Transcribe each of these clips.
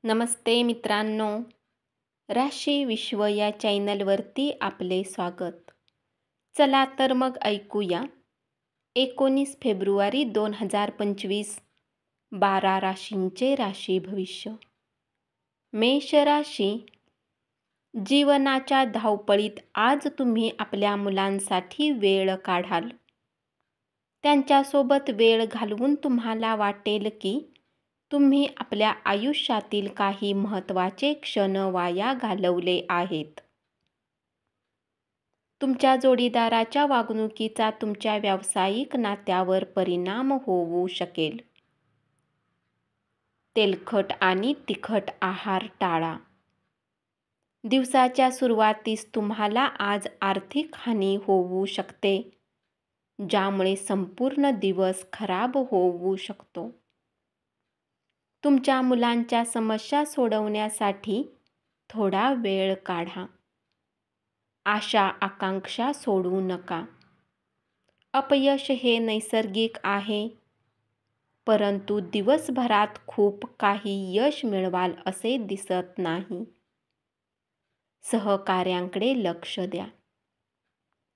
नमस्ते मित्रांनो, राशी विश्व या चॅनलवरती आपले स्वागत. चला तर मग ऐकूया 19 फेब्रुवारी 2025 12 राशींचे राशी भविष्य. मेष राशी. जीवनाच्या धावपळीत आज तुम्ही आपल्या मुलांसाठी वेळ काढाल. त्यांच्यासोबत वेळ घालवून तुम्हाला वाटेल की तुम्ही आपल्या आयुष्यातील काही महत्त्वाचे क्षण वाया घालवले आहेत. तुमच्या जोडीदाराच्या वागणुकीचा तुमच्या व्यावसायिक नात्यावर परिणाम होऊ शकेल. तेलकट आणि तिखट आहार टाळा. दिवसाच्या सुरुवातीस तुम्हाला आज आर्थिक हानी होऊ शकते, ज्यामुळे संपूर्ण दिवस खराब होऊ शकतो. तुमच्या मुलांच्या समस्या सोडवण्यासाठी थोडा वेळ काढा. आशा आकांक्षा सोडू नका. अपयश हे नैसर्गिक आहे, परंतु दिवसभरात खूप काही यश मिळवाल असे दिसत नाही. सहकाऱ्यांकडे लक्ष द्या,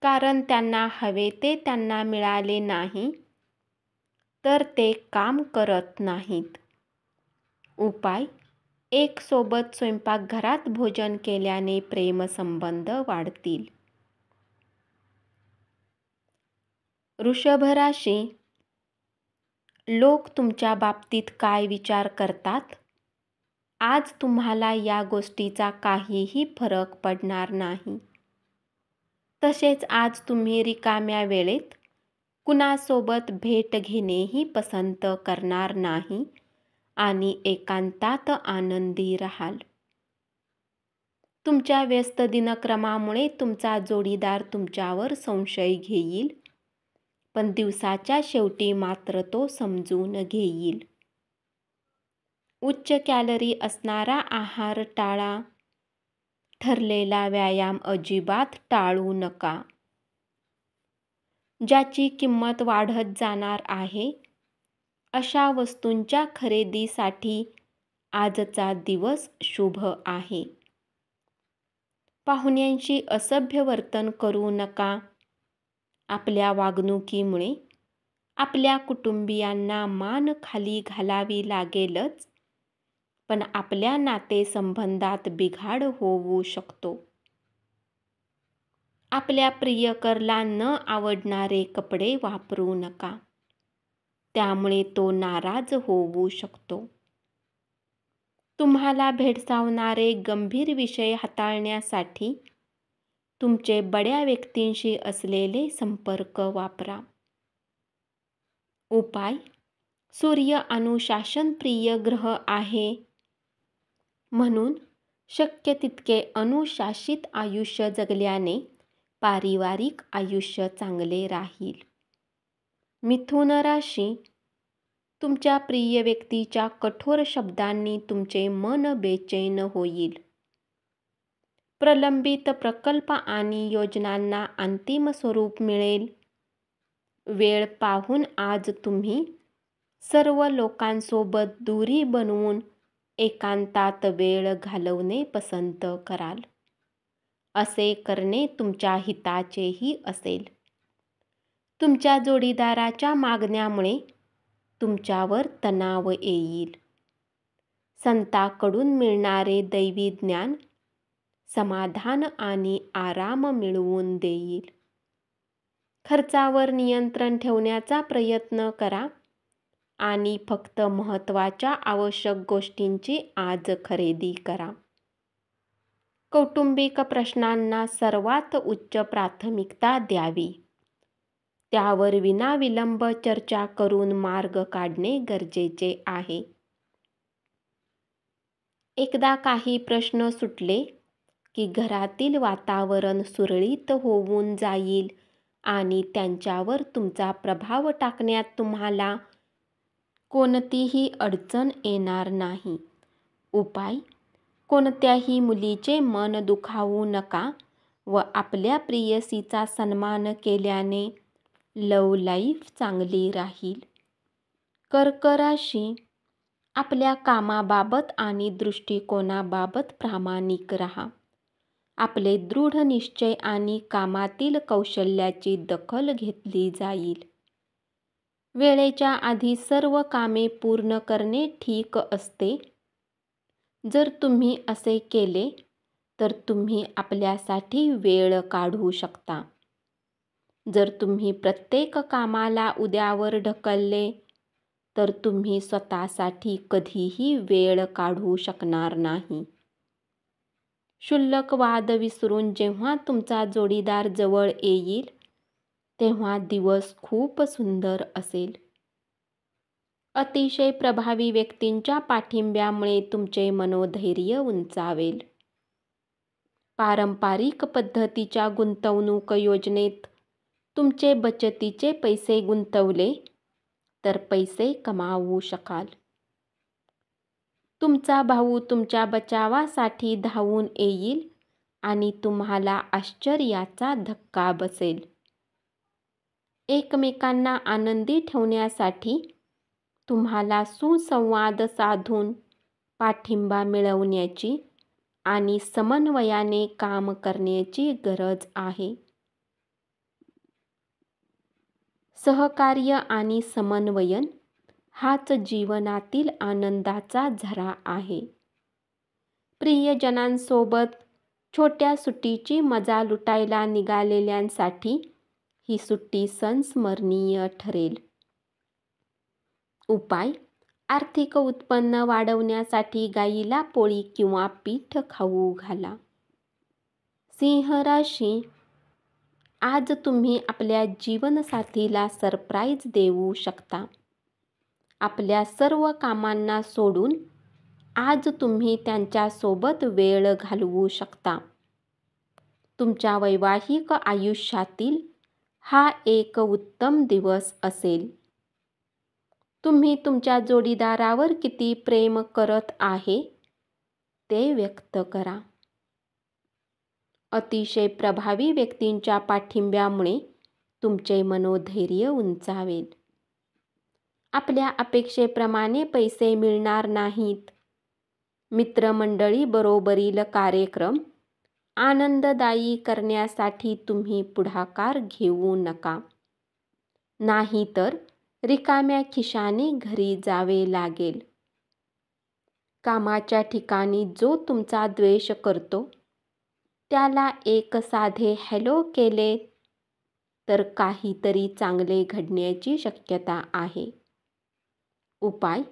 कारण त्यांना हवे ते त्यांना मिळाले नाही तर ते काम करत नाहीत. उपाय: एक सोबत स्वयंपाकघरात भोजन केल्याने प्रेमसंबंध वाढतील. वृषभ राशी. लोक तुमच्या बाबतीत काय विचार करतात, आज तुम्हाला या गोष्टीचा काहीही फरक पडणार नाही. तसेच आज तुम्ही रिकाम्या वेळेत कुणासोबत भेट घेणेही पसंत करणार नाही आणि एकांतात आनंदी राहाल. तुमच्या व्यस्त दिनक्रमामुळे तुमचा जोडीदार तुमच्यावर संशय घेईल, पण दिवसाच्या शेवटी मात्र तो समजून घेईल. उच्च कॅलरी असणारा आहार टाळा. ठरलेला व्यायाम अजिबात टाळू नका. ज्याची किंमत वाढत जाणार आहे, अशा वस्तूंच्या खरेदीसाठी आजचा दिवस शुभ आहे. पाहुण्यांशी असभ्य वर्तन करू नका. आपल्या वागणुकीमुळे आपल्या कुटुंबियांना मान खाली घालावी लागेलच, पण आपल्या नातेसंबंधात बिघाड होऊ शकतो. आपल्या प्रियकरला न आवडणारे कपडे वापरू नका, त्यामुळे तो नाराज होऊ शकतो. तुम्हाला भेडसावणारे गंभीर विषय हाताळण्यासाठी तुमचे बड्या व्यक्तींशी असलेले संपर्क वापरा. उपाय: सूर्य अनुशासनप्रिय ग्रह आहे, म्हणून शक्य तितके अनुशासित आयुष्य जगल्याने पारिवारिक आयुष्य चांगले राहील. मिथुन राशी. तुमच्या प्रिय व्यक्तीच्या कठोर शब्दांनी तुमचे मन बेचैन होईल. प्रलंबित प्रकल्प आणि योजनांना अंतिम स्वरूप मिळेल. वेळ पाहून आज तुम्ही सर्व लोकांसोबत दुरी बनवून एकांतात वेळ घालवणे पसंत कराल. असे करणे तुमच्या हिताचेही असेल. तुमच्या जोडीदाराच्या मागण्यामुळे तुमच्यावर तणाव येईल. संतांकडून मिळणारे दैवी ज्ञान समाधान आणि आराम मिळवून देईल. खर्चावर नियंत्रण ठेवण्याचा प्रयत्न करा आणि फक्त महत्त्वाच्या आवश्यक गोष्टींची आज खरेदी करा. कौटुंबिक प्रश्नांना सर्वात उच्च प्राथमिकता द्यावी. त्यावर विनाविलंब चर्चा करून मार्ग काढणे गरजेचे आहे. एकदा काही प्रश्न सुटले की घरातील वातावरण सुरळीत होऊन जाईल आणि त्यांच्यावर तुमचा प्रभाव टाकण्यात तुम्हाला कोणतीही अडचण येणार नाही. उपाय: कोणत्याही मुलीचे मन दुखावू नका व आपल्या प्रेयसीचा सन्मान केल्याने लव्ह लाईफ चांगली राहील. कर्क राशी. आपल्या कामाबाबत आणि दृष्टिकोनाबाबत प्रामाणिक राहा. आपले दृढ निश्चय आणि कामातील कौशल्याची दखल घेतली जाईल. वेळेच्या आधी सर्व कामे पूर्ण करणे ठीक असते. जर तुम्ही असे केले तर तुम्ही आपल्यासाठी वेळ काढू शकता. जर तुम्ही प्रत्येक कामाला उद्यावर ढकलले तर तुम्ही स्वतःसाठी कधीही वेळ काढू शकणार नाही. क्षुल्लक वाद विसरून जेव्हा तुमचा जोडीदार जवळ येईल तेव्हा दिवस खूप सुंदर असेल. अतिशय प्रभावी व्यक्तींच्या पाठिंब्यामुळे तुमचे मनोधैर्य उंचावेल. पारंपरिक पद्धतीच्या गुंतवणूक योजनेत तुमचे बचतीचे पैसे गुंतवले तर पैसे कमावू शकाल. तुमचा भाऊ तुमच्या बचावासाठी धावून येईल आणि तुम्हाला आश्चर्याचा धक्का बसेल. एकमेकांना आनंदी ठेवण्यासाठी तुम्हाला सुसंवाद साधून पाठिंबा मिळवण्याची आणि समन्वयाने काम करण्याची गरज आहे. सहकार्य आणि समन्वयन हाच जीवनातील आनंदाचा झरा आहे. प्रियजनांसोबत छोट्या सुट्टीची मजा लुटायला निघालेल्यांसाठी ही सुट्टी संस्मरणीय ठरेल. उपाय: आर्थिक उत्पन्न वाढवण्यासाठी गायीला पोळी किंवा पीठ खाऊ घाला. सिंह राशी, आज तुम्ही आपल्या जीवनसाथीला सरप्राईज देऊ शकता. आपल्या सर्व कामांना सोडून आज तुम्ही त्यांच्यासोबत वेळ घालवू शकता. तुमच्या वैवाहिक आयुष्यातील हा एक उत्तम दिवस असेल. तुम्ही तुमच्या जोडीदारावर किती प्रेम करत आहे ते व्यक्त करा. अतिशय प्रभावी व्यक्तींच्या पाठिंब्यामुळे तुमचे मनोधैर्य उंचावेल. आपल्या अपेक्षेप्रमाणे पैसे मिळणार नाहीत. मित्रमंडळी बरोबरील कार्यक्रम आनंददायी करण्यासाठी तुम्ही पुढाकार घेऊ नका. नाहीतर रिकाम्या खिशाने घरी जावे लागेल. कामाच्या ठिकाणी जो तुमचा द्वेष करतो त्याला एक साधे हॅलो केले तर काहीतरी चांगले घडण्याची शक्यता आहे. उपाय: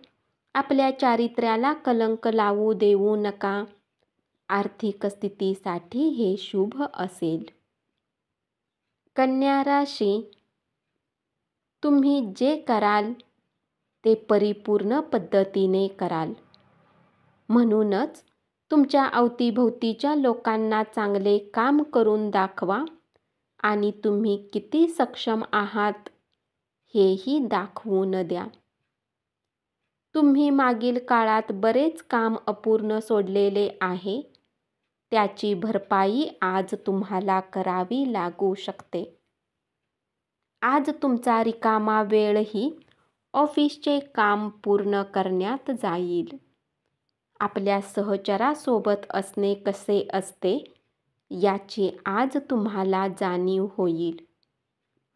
आपल्या चारित्र्याला कलंक लावू देऊ नका. आर्थिक स्थितीसाठी हे शुभ असेल. कन्या राशी, तुम्ही जे कराल ते परिपूर्ण पद्धतीने कराल. म्हणूनच तुमच्या अवतीभोवतीच्या लोकांना चांगले काम करून दाखवा आणि तुम्ही किती सक्षम आहात हेही दाखवून द्या. तुम्ही मागील काळात बरेच काम अपूर्ण सोडलेले आहे. त्याची भरपाई आज तुम्हाला करावी लागू शकते. आज तुमचा रिकामा वेळही ऑफिसचे काम पूर्ण करण्यात जाईल. आपल्या सहचरासोबत असणे कसे असते याची आज तुम्हाला जाणीव होईल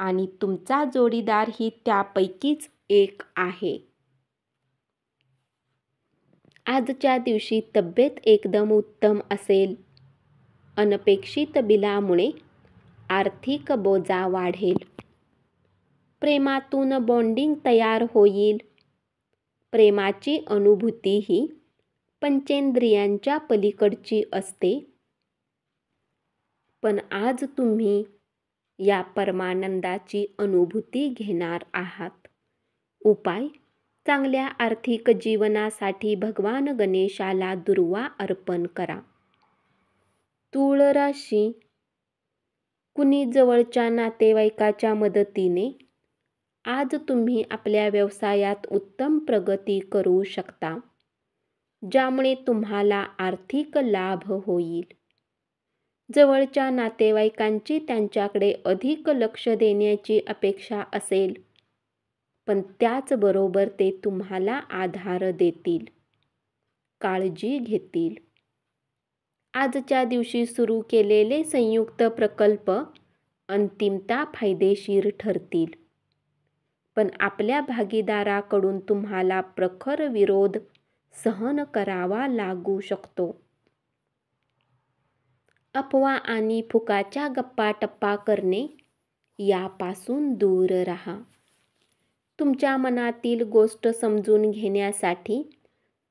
आणि तुमचा जोडीदारही त्यापैकीच एक आहे. आजच्या दिवशी तब्येत एकदम उत्तम असेल. अनपेक्षित बिलामुळे आर्थिक बोजा वाढेल. प्रेमातून बॉन्डिंग तयार होईल. प्रेमाची अनुभूती ही पंचेंद्रियांच्या पलीकडची असते. पण आज तुम्ही या परमानंदाची अनुभूती घेणार आहात. उपाय: चांगल्या आर्थिक जीवनासाठी भगवान गणेशाला दुर्वा अर्पण करा. तूळ राशी, कुणी जवळच्या नातेवाईकाच्या मदतीने आज तुम्ही आपल्या व्यवसायात उत्तम प्रगती करू शकता, ज्यामुळे तुम्हाला आर्थिक लाभ होईल. जवळच्या नातेवाईकांची त्यांच्याकडे अधिक लक्ष देण्याची अपेक्षा असेल. पण त्याचबरोबर ते तुम्हाला आधार देतील, काळजी घेतील. आजच्या दिवशी सुरू केलेले संयुक्त प्रकल्प अंतिमतः फायदेशीर ठरतील. पण आपल्या भागीदाराकडून तुम्हाला प्रखर विरोध सहन करावा लागू शकतो. अफवा आणि फुकाच्या गप्पा-टप्पा करणे यापासून दूर राहा. तुमच्या मनातील गोष्ट समजून घेण्यासाठी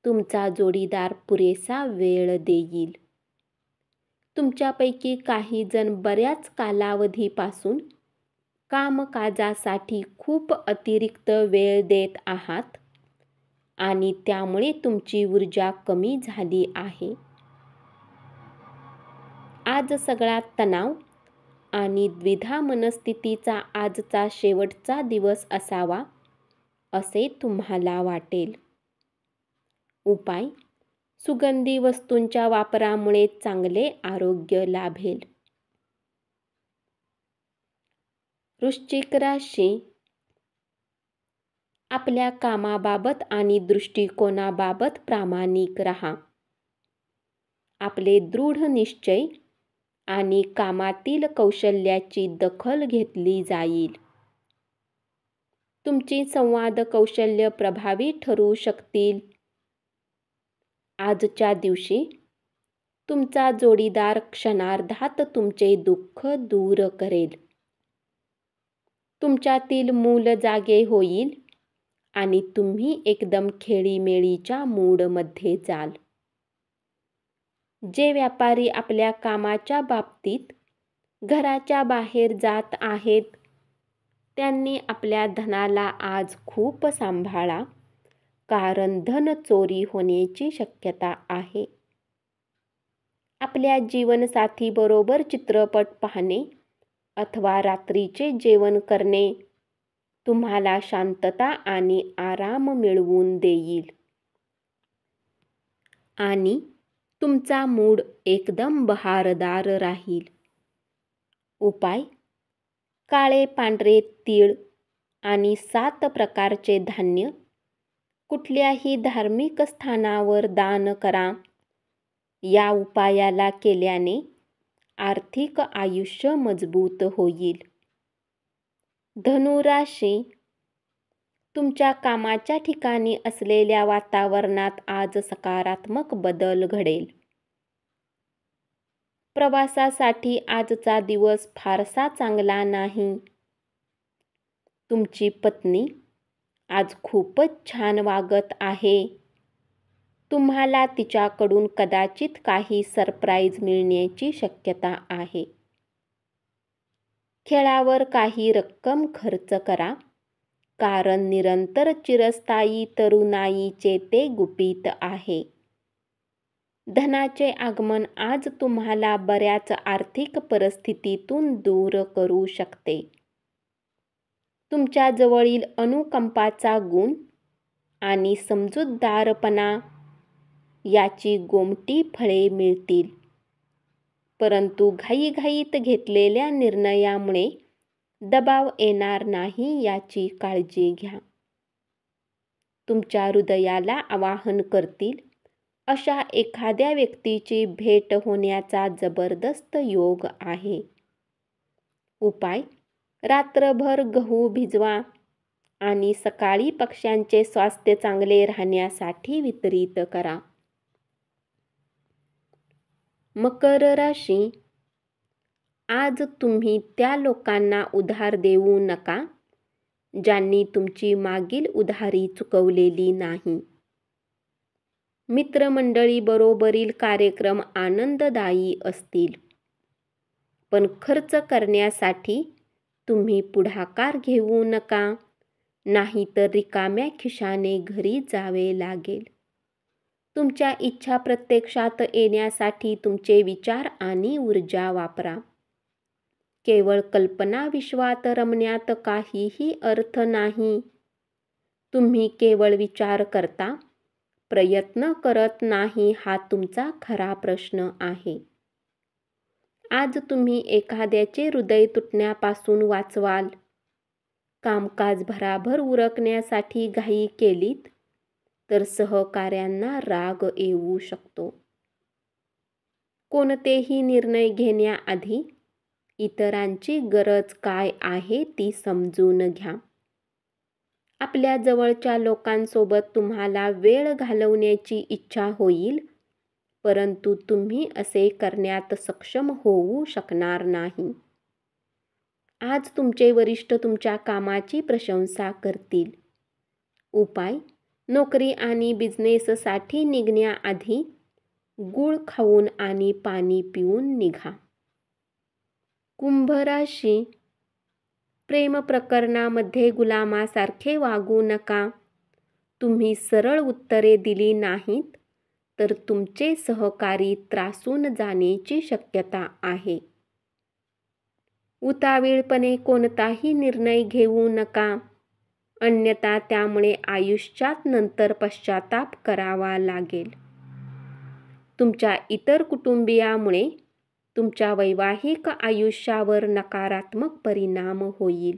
तुमचा जोडीदार पुरेसा वेळ देईल. तुमच्यापैकी काही जण बऱ्याच कालावधीपासून कामकाजासाठी खूप अतिरिक्त वेळ देत आहात आणि त्यामुळे तुमची ऊर्जा कमी झाली आहे. आज सगळा तणाव आणि द्विधा मनस्थितीचा आजचा शेवटचा दिवस असावा असे तुम्हाला वाटेल. उपाय: सुगंधी वस्तूंच्या वापरामुळे चांगले आरोग्य लाभेल. वृश्चिक राशी, आपल्या कामाबाबत आणि दृष्टिकोनाबाबत प्रामाणिक राहा. आपले दृढ निश्चय आणि कामातील कौशल्याची दखल घेतली जाईल. तुमची संवाद कौशल्य प्रभावी ठरू शकतील. आजच्या दिवशी तुमचा जोडीदार क्षणार्धात तुमचे दुःख दूर करेल. तुमच्यातील मूल जागे होईल आणि तुम्ही एकदम खेळीमेळीच्या मूडमध्ये जाल. जे व्यापारी आपल्या कामाच्या बाबतीत घराच्या बाहेर जात आहेत, त्यांनी आपल्या धनाला आज खूप सांभाळा, कारण धन चोरी होण्याची शक्यता आहे. आपल्या जीवनसाथीबरोबर चित्रपट पाहणे अथवा रात्रीचे जेवण करणे तुम्हाला शांतता आणि आराम मिळवून देईल आणि तुमचा मूड एकदम बहारदार राहील. उपाय: काळे पांढरे तीळ आणि 7 प्रकारचे धान्य कुठल्याही धार्मिक स्थानावर दान करा. या उपायाला केल्याने आर्थिक आयुष्य मजबूत होईल. धनु राशी, तुमच्या कामाच्या ठिकाणी असलेल्या वातावरणात आज सकारात्मक बदल घडेल. प्रवासासाठी आजचा दिवस फारसा चांगला नाही. तुमची पत्नी आज खूपच छान वागत आहे. तुम्हाला तिच्याकडून कदाचित काही सरप्राईज मिळण्याची शक्यता आहे. खेळावर काही रक्कम खर्च करा, कारण निरंतर चिरस्थायी तरुणाईचे ते गुपित आहे. धनाचे आगमन आज तुम्हाला बऱ्याच आर्थिक परिस्थितीतून दूर करू शकते. तुमच्या जवळील अनुकंपाचा गुण आणि समजूतदारपणा याची गोमटी फळे मिळतील. परंतु घाईघाईत घेतलेल्या निर्णयामुळे दबाव येणार नाही याची काळजी घ्या. तुमच्या हृदयाला आवाहन करतील अशा एखाद्या व्यक्तीची भेट होण्याचा जबरदस्त योग आहे. उपाय: रात्रभर गहू भिजवा आणि सकाळी पक्ष्यांचे स्वास्थ्य चांगले राहण्यासाठी वितरित करा. मकर राशी, आज तुम्ही त्या लोकांना उधार देऊ नका ज्यांनी तुमची मागील उधारी चुकवलेली नाही. मित्रमंडळीबरोबरील कार्यक्रम आनंददायी असतील, पण खर्च करण्यासाठी तुम्ही पुढाकार घेऊ नका, नाहीतर रिकाम्या खिशाने घरी जावे लागेल. तुमच्या इच्छा प्रत्यक्षात येण्यासाठी तुमचे विचार आणि ऊर्जा वापरा. केवळ कल्पना विश्वात रमण्यात काहीही अर्थ नाही. तुम्ही केवळ विचार करता, प्रयत्न करत नाही हा तुमचा खरा प्रश्न आहे. आज तुम्ही एखाद्याचे हृदय तुटण्यापासून वाचवाल. कामकाज भराभर उरकण्यासाठी घाई केलीत तर सहकाऱ्यांना राग येऊ शकतो. कोणतेही निर्णय घेण्याआधी इतरांची गरज काय आहे ती समजून घ्या. आपल्या जवळच्या लोकांसोबत तुम्हाला वेळ घालवण्याची इच्छा होईल, परंतु तुम्ही असे करण्यात सक्षम होऊ शकणार नाही. आज तुमचे वरिष्ठ तुमच्या कामाची प्रशंसा करतील. उपाय: नोकरी आणि बिझनेससाठी निघण्याआधी गूळ खाऊन आणि पाणी पिऊन निघा. कुंभ राशी: प्रेम प्रकरणामध्ये गुलामासारखे वागू नका. तुम्ही सरळ उत्तरे दिली नाहीत तर तुमचे सहकारी त्रासून जाण्याची शक्यता आहे. उतावीळपणे कोणताही निर्णय घेऊ नका, अन्यथा त्यामुळे आयुष्यात नंतर पश्चाताप करावा लागेल. तुमच्या इतर कुटुंबियामुळे तुमच्या वैवाहिक आयुष्यावर नकारात्मक परिणाम होईल,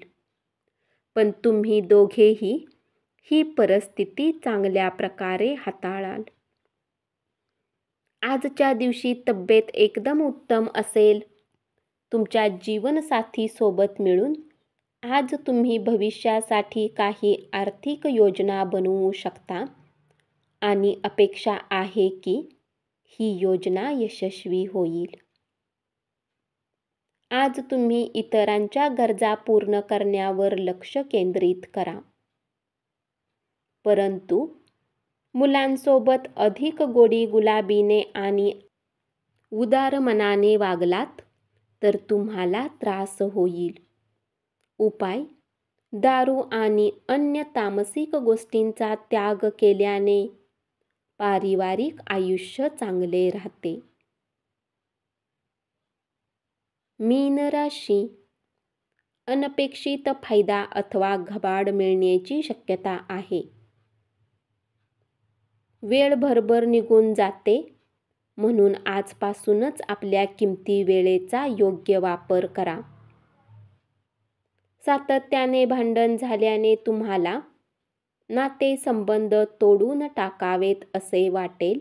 पण तुम्ही दोघेही ही परिस्थिती चांगल्या प्रकारे हाताळाल. आजच्या दिवशी तब्येत एकदम उत्तम असेल. तुमच्या जीवनसाथीसोबत मिळून आज तुम्ही भविष्यासाठी काही आर्थिक योजना बनवू शकता आणि अपेक्षा आहे की ही योजना यशस्वी होईल. आज तुम्ही इतरांच्या गरजा पूर्ण करण्यावर लक्ष केंद्रित करा, परंतु मुलांसोबत अधिक गोडी गुलाबीने आणि उदार मनाने वागलात तर तुम्हाला त्रास होईल. उपाय: दारू आणि अन्य तामसिक गोष्टींचा त्याग केल्याने पारिवारिक आयुष्य चांगले राहते. मीन राशी: अनपेक्षित फायदा अथवा घबाड मिळण्याची शक्यता आहे. वेळ भरभर निघून जाते, म्हणून आजपासूनच आपल्या किमती वेळेचा योग्य वापर करा. सातत्याने भांडण झाल्याने तुम्हाला नातेसंबंध तोडून टाकावेत असे वाटेल,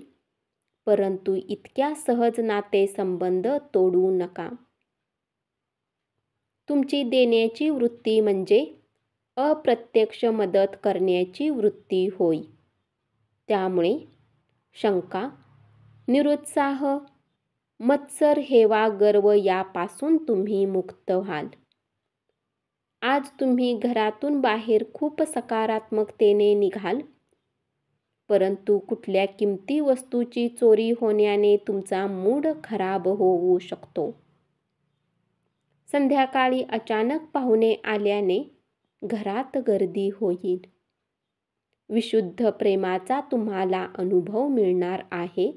परंतु इतक्या सहज नातेसंबंध तोडू नका. तुमची देण्याची वृत्ती म्हणजे अप्रत्यक्ष मदत करण्याची वृत्ती होय. त्यामुळे शंका, निरुत्साह, मत्सर, हेवा, गर्व यापासून तुम्ही मुक्त व्हाल. आज तुम्ही घरातून बाहेर खूप सकारात्मकतेने निघाल, परंतु कुठल्या किमती वस्तूची चोरी होण्याने तुमचा मूड खराब होऊ शकतो. संध्याकाळी अचानक पाहुणे आल्याने घरात गर्दी होईल. विशुद्ध प्रेमाचा तुम्हाला अनुभव मिळणार आहे,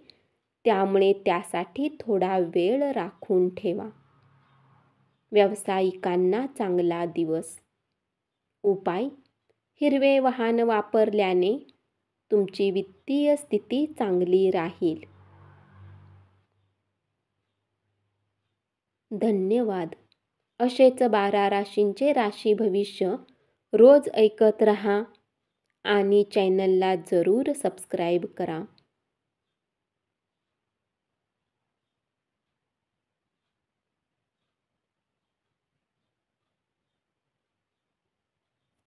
त्यामुळे त्यासाठी थोडा वेळ राखून ठेवा. व्यावसायिकांना चांगला दिवस. उपाय: हिरवे वाहन वापरल्याने तुमची वित्तीय स्थिती चांगली राहील. धन्यवाद. असेच 12 राशींचे राशी भविष्य रोज ऐकत रहा आणि चॅनलला जरूर सबस्क्राईब करा.